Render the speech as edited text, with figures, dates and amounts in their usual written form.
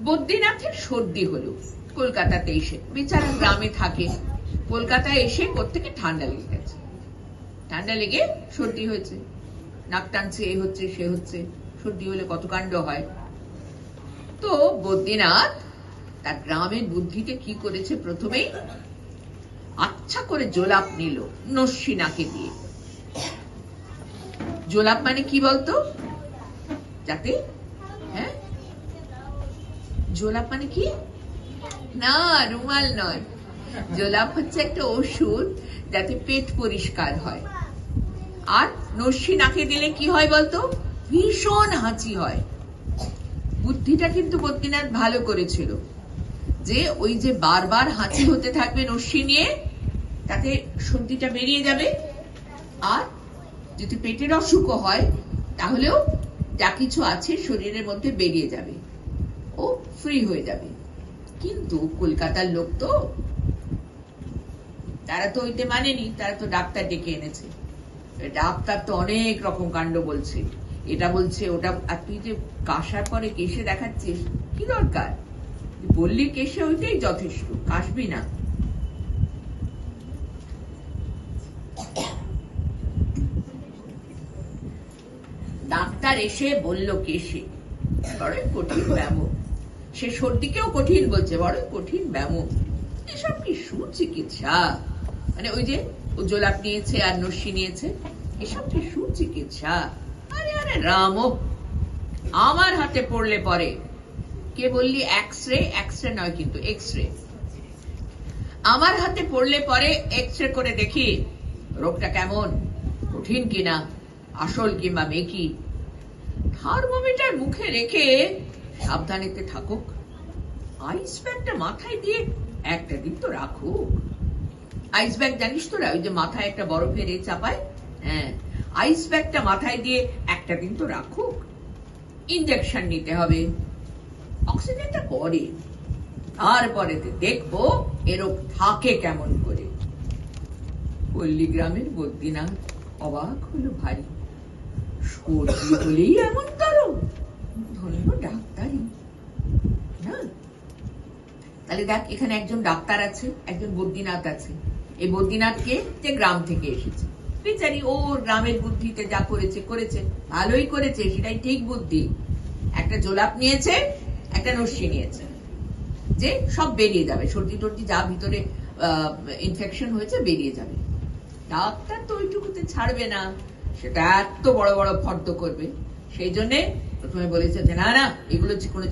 বদ্রীনাথের সর্দি হলো কলকাতাতে এসে, বেচারা গ্রামে থাকে, কলকাতায় এসে কোত্থেকে ঠান্ডা লেগে গেছে, ঠান্ডা লেগে সর্দি হয়েছে, নাক টানছে, এ হচ্ছে সে হচ্ছে। সর্দি হলে কত কাণ্ড হয়। তো বদ্রীনাথ তার গ্রামের বুদ্ধিতে কি করেছে, প্রথমেই আচ্ছা করে জোলাপ নিল নস্যি নাকে দিয়ে। জোলাপ মানে কি বলতো, যাতে, হ্যাঁ, জোলাপ মানে কি, না রুমাল নয়, জোলাপ হচ্ছে একটা ওষুধ যাতে পেট পরিষ্কার হয়। আর নস্যি নাকে দিলে কি হয় বলতো, ভীষণ হাঁচি হয়। বুদ্ধিটা কিন্তু বদ্রীনাথ ভালো করেছিল, যে ওই যে বারবার হাঁচি হতে থাকবে নস্যি নিয়ে, তাতে সর্দিটা বেরিয়ে যাবে, আর যদি পেটের অসুখ হয় তাহলেও যা কিছু আছে শরীরের মধ্যে বেরিয়ে যাবে, ও ফ্রি হয়ে যাবে। কিন্তু কলকাতার লোক তো, তারা তো ওইতে মানেনি, তারা তো ডাক্তার ডেকে এনেছে। ডাক্তার তো অনেক রকম কাণ্ড বলছে, এটা বলছে ওটা, আর তুই যে কাশার পরে কেশে দেখাচ্ছিস, কি দরকার, বললি কেশে ওইটাই যথেষ্ট, কাশবি না। ডাক্তার এসে বলল কেশে, বড়ই কঠিন ব্যামো, সে সর্দিকেও কঠিন বলছে, বড়ই কঠিন ব্যামো, এসব কি সুচিকিৎসা, মানে ওই যে জোলাপ নিয়েছে আর নস্যি নিয়েছে, এসব কি সুচিকিৎসা। আরে আরে রাম, আমার হাতে পড়লে পরে, কে বললি এক্সরে, এক্সরে নয় কিন্তু এক্সরে, আমার হাতে পড়লে পরে এক্সরে করে দেখি রোগটা কেমন, কঠিন কিনা, আসল কিংবা মেকি। থার্মোমিটার মুখে রেখে সাবধানেতে থাকুক, আইস ব্যাগটা মাথায় দিয়ে একটা দিন তো রাখুক। আইস ব্যাগ জানিস তোরা, ওই যে মাথায় একটা বরফের এ চাপায়, হ্যাঁ, আইস ব্যাগটা মাথায় দিয়ে একটা দিন তো রাখুক। ইনজেকশন নিতে হবে, অক্সিজেনটা করে, তারপরে দেখবো এরকম থাকে কেমন করে। পল্লী গ্রামের বদ্রীনাথ অবাক হলো ভারী, সর্দি হলেই এমন করো, ধন্য ডাক্তারই না। তাহলে দেখ, এখানে একজন ডাক্তার আছে, একজন বদ্রীনাথ আছে। এই বদ্রীনাথকে যে গ্রাম থেকে এসেছে, বেচারি ওর গ্রামের বুদ্ধিতে যা করেছে করেছে, ভালোই করেছে, সেটাই ঠিক বুদ্ধি। একটা জোলাপ নিয়েছে, একটা নস্যি নিয়েছে, যে সব বেরিয়ে যাবে, সর্দি টর্দি যা ভিতরে ইনফেকশন হয়েছে বেরিয়ে যাবে। ডাক্তার তো ওইটুকুতে ছাড়বে না, সেটা এত বড় বড় ফর্দ করবে। সেই জন্য প্রথমে বলেছে যে না না, এগুলো কোনো